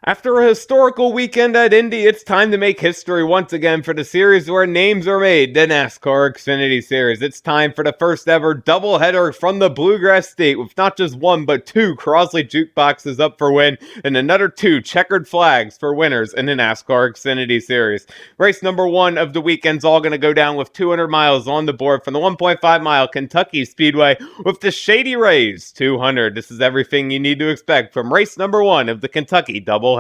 After a historical weekend at Indy, it's time to make history once again for the series where names are made, the NASCAR Xfinity Series. It's time for the first ever doubleheader from the Bluegrass State with not just one but two Crosley jukeboxes up for win and another two checkered flags for winners in the NASCAR Xfinity Series. Race number one of the weekend's all going to go down with 200 miles on the board from the 1.5 mile Kentucky Speedway with the Shady Rays 200. This is everything you need to expect from race number one of the Kentucky doubleheader.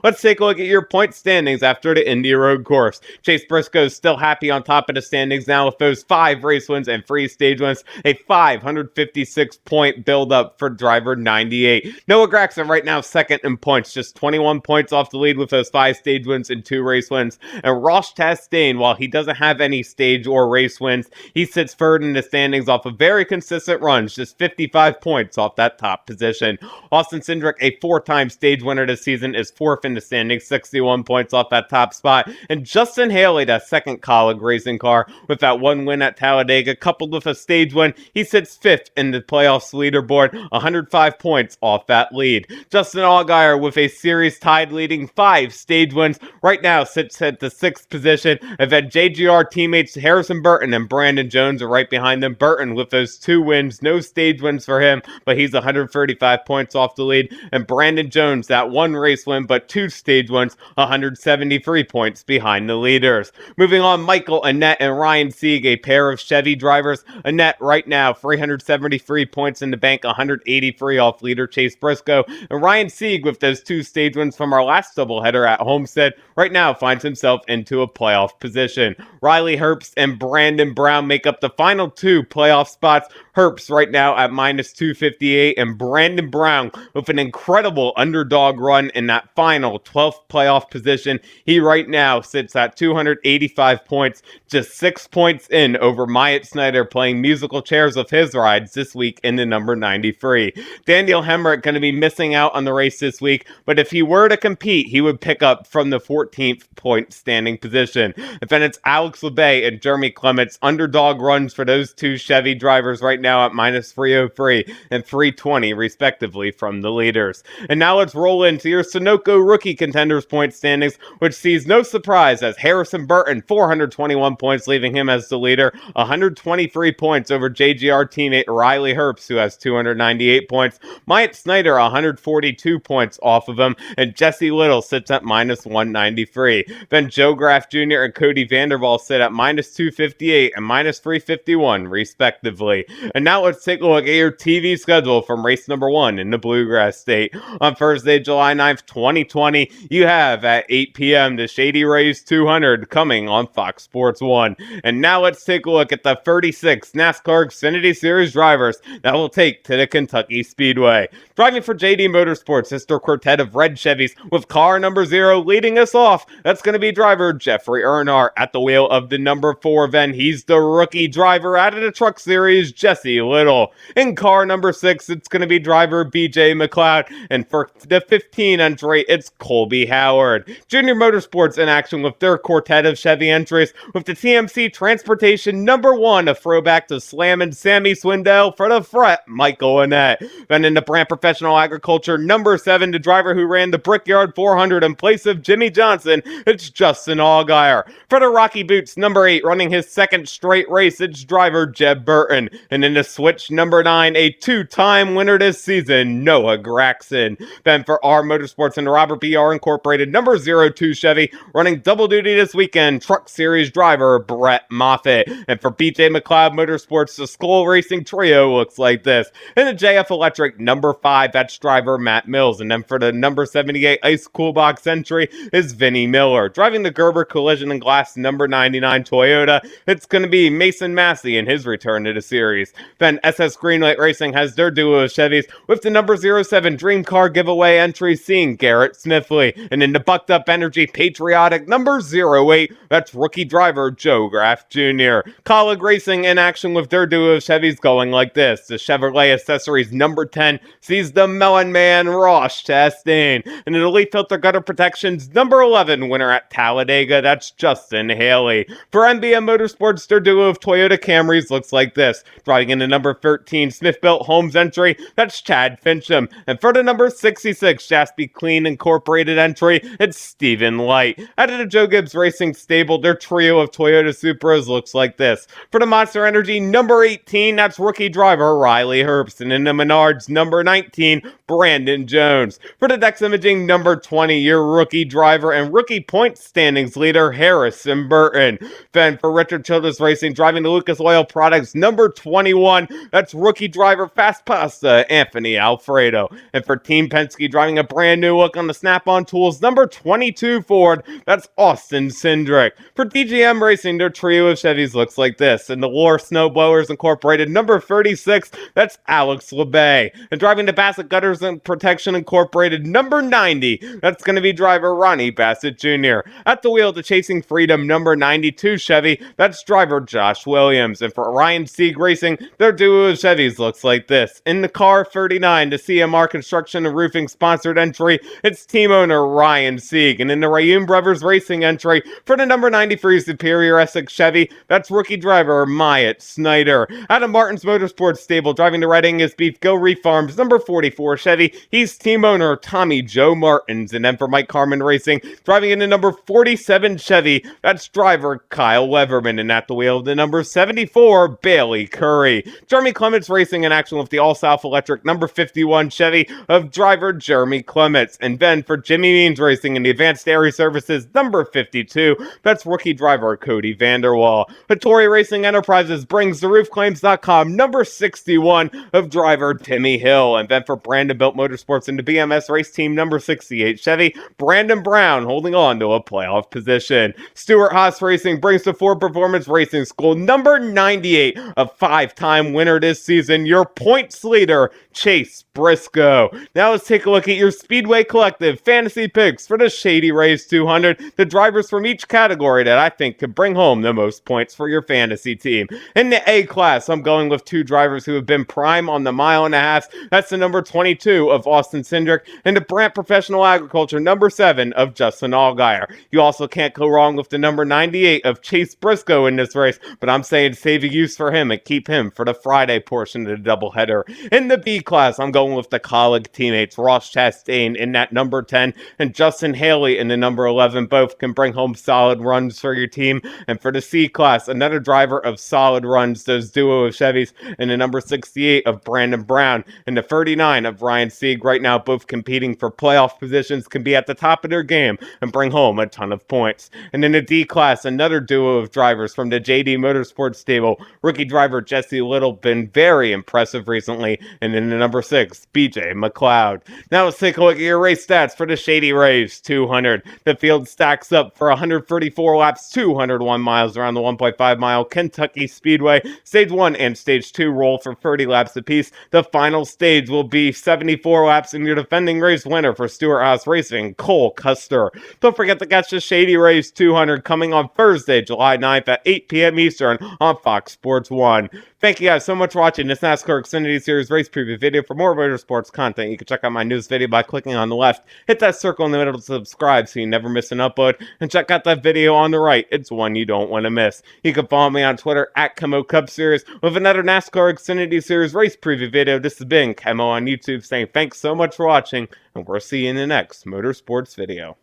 Let's take a look at your point standings after the Indy Road Course. Chase Briscoe's still happy on top of the standings now with those 5 race wins and 3 stage wins, a 556 point build up for driver 98. Noah Gragson right now second in points, just 21 points off the lead with those 5 stage wins and 2 race wins. And Ross Chastain, while he doesn't have any stage or race wins, he sits third in the standings off of very consistent runs, just 55 points off that top position. Austin Cindric, a 4-time stage winner this season, is 4th in the standings, 61 points off that top spot. And Justin Haley, that second Colleague racing car, with that 1 win at Talladega, coupled with a stage win, he sits 5th in the playoffs leaderboard, 105 points off that lead. Justin Allgaier, with a series tied leading 5 stage wins, right now sits at the 6th position. And then JGR teammates Harrison Burton and Brandon Jones are right behind them. Burton with those 2 wins, no stage wins for him, but he's 135 points off the lead. And Brandon Jones, that 1 race win, but 2 stage wins, 173 points behind the leaders. Moving on, Michael Annett and Ryan Sieg, a pair of Chevy drivers. Annett right now 373 points in the bank, 183 off leader Chase Briscoe. And Ryan Sieg, with those 2 stage wins from our last doubleheader at Homestead, right now finds himself into a playoff position. Riley Herbst and Brandon Brown make up the final 2 playoff spots. Herbst right now at minus 258, and Brandon Brown with an incredible underdog run in that final 12th playoff position. He right now sits at 285 points, just 6 points in over Myatt Snyder, playing musical chairs of his rides this week in the number 93. Daniel Hemrick going to be missing out on the race this week, but if he were to compete, he would pick up from the 14th point standing position. And then it's Alex LeBay and Jeremy Clements, underdog runs for those 2 Chevy drivers right now at minus 303 and 320 respectively from the leaders. And now let's roll into your Sunoco rookie contenders point standings, which sees no surprise as Harrison Burton 421 points, leaving him as the leader, 123 points over JGR teammate Riley Herbst, who has 298 points. Myatt Snyder 142 points off of him, and Jesse Little sits at minus 193. Then Joe Graff Jr. and Cody Vanderwall sit at minus 258 and minus 351 respectively. And now let's take a look at your TV schedule from race number 1 in the Bluegrass State. On Thursday, July 9th, 2020, you have at 8 p.m. the Shady Rays 200 coming on Fox Sports 1. And now let's take a look at the 36 NASCAR Xfinity Series drivers that will take to the Kentucky Speedway. Driving for JD Motorsports, sister quartet of red Chevys, with car number 0 leading us off, that's going to be driver Jeffrey Earnhardt. At the wheel of the number 4 then, he's the rookie driver out of the Truck Series, Jesse Little. In car number 6, it's going to be driver BJ McLeod. And for the 15 entry, it's Colby Howard. Junior Motorsports in action with their quartet of Chevy entries, with the TMC Transportation number 1, a throwback to Slammin' Sammy Swindell for the fret, Michael Annett. Then in the Brand Professional Agriculture number 7, the driver who ran the Brickyard 400 in place of Jimmy Johnson, it's Justin Allgaier. For the Rocky Boots number 8, running his 2nd straight race, it's driver Jeb Burton. And in the Switch number 9, a 2-time winner this season, Noah Gragson. Then for R Motorsports and the Robert B. R. Incorporated number 02 Chevy, running double duty this weekend, Truck Series driver Brett Moffitt. And for BJ McLeod Motorsports, the Skull Racing trio looks like this. In the JF Electric number 5, that's driver Matt Mills. And then for the number 78 Ice Cool Box entry is Vinnie Miller. Driving the Gerber Collision and Glass number 99 Toyota, it's going to be Mason Massey in his return to the series. Then SS Greenlight Racing has their duo of Chevys, with the number 07 Dream Car giveaway entry seeing Garrett Smithley. And in the Bucked Up Energy Patriotic number 08, that's rookie driver Joe Graff Jr. Colleague Racing in action with their duo of Chevys going like this. The Chevrolet Accessories number 10 sees the Melon Man Ross Chastain. And in the Elite Filter Gutter Protections number 11 winner at Talladega, that's Justin Haley. For MBM Motorsports, their duo of Toyota Camrys looks like this. Driving in the number 13 Smith-Built Homes entry, that's Chad Fincham. And for the number 66 Jaspy Clean Incorporated entry, it's Stephen Light. Out of the Joe Gibbs Racing stable, their trio of Toyota Supras looks like this. For the Monster Energy number 18, that's rookie driver Riley Herbst. And in the Menards number 19, Brandon Jones. For the Dex Imaging number 20, your rookie driver and rookie point standings leader Harrison Burton. Then for Richard Childress Racing, driving the Lucas Oil Products number 21, that's rookie driver Fast Pasta Anthony Alfredo. And for Team Penske, driving a brand new look on the Snap-on Tools number 22 Ford, that's Austin Cindric. For DGM Racing, their trio of Chevys looks like this. And the Lure Snowblowers Incorporated number 36, that's Alex LeBay. And driving the Bassett Gutters and Protection Incorporated number 90, that's going to be driver Ronnie Bassett Jr. At the wheel, the Chasing Freedom number 92 Chevy, that's driver Josh Williams. And for Ryan Sieg Racing, their duo of Chevys looks like this. In the car 39, the CMR Construction and Roofing sponsored entry, it's team owner Ryan Sieg. And in the Rayum Brothers Racing entry, for the number 93 Superior Essex Chevy, that's rookie driver Myatt Snyder. Out of Martin's Motorsports stable, driving the Red Angus Beef Go Reef Farms number 44 Chevy, he's team owner Tommy Joe Martins. And then for Mike Carmen Racing, driving in the number 47 Chevy, that's driver Kyle Weatherman. And at the wheel of the number 74, Bailey Curry. Jeremy Clements Racing in action with the All South Electric number 51 Chevy of driver Jeremy Clements. And then for Jimmy Means Racing in the Advanced Dairy Services number 52, that's rookie driver Cody Vanderwall. Hattori Racing Enterprises brings the roofclaims.com number 61 of driver Timmy Hill. And then for Brandon Built Motorsports in the BMS Race Team number 68 Chevy, Brandon Brown holding on to a playoff position. Stuart Haas Racing brings the Ford Performance Racing School number 98, a 5-time winner this season, your points leader, Chase Briscoe. Now let's take a look at your Speedway Collective fantasy picks for the Shady Rays 200, the drivers from each category that I think could bring home the most points for your fantasy team. In the A class, I'm going with two drivers who have been prime on the mile and a half. That's the number 22 of Austin Cindric and the Brandt Professional Agriculture number 7 of Justin Allgaier. You also can't go wrong with the number 98 of Chase Briscoe in this race, but I'm saying save a use for him and keep him for the Friday portion of the doubleheader. In the B class, I'm going with the colleague teammates Ross Chastain in that number 10 and Justin Haley in the number 11. Both can bring home solid runs for your team. And for the C class, another driver of solid runs, those duo of Chevys in the number 68 of Brandon Brown and the 39 of Ryan Sieg. Right now, both competing for playoff positions, can be at the top of their game and bring home a ton of points. And in the D class, another duo of drivers from the JD Motorsports stable, rookie driver Jesse Little, been very impressive recently, and in the number 6, BJ McLeod. Now let's take a look at your race stats for the Shady Rays 200. The field stacks up for 134 laps, 201 miles around the 1.5 mile Kentucky Speedway. Stage 1 and Stage 2 roll for 30 laps apiece. The final stage will be 74 laps, and your defending race winner for Stuart Haas Racing, Cole Custer. Don't forget to catch the Shady Rays 200 coming on Thursday, July 9th at 8 p.m. Eastern on Fox Sports 1. Thank you guys so much for watching this NASCAR Xfinity Series race preview video. For more motorsports content, you can check out my news video by clicking on the left. Hit that circle in the middle to subscribe so you never miss an upload. And check out that video on the right. It's one you don't want to miss. You can follow me on Twitter at KEMMO Cup Series with another NASCAR Xfinity Series race preview video. This has been KEMMO on YouTube saying thanks so much for watching, and we'll see you in the next motorsports video.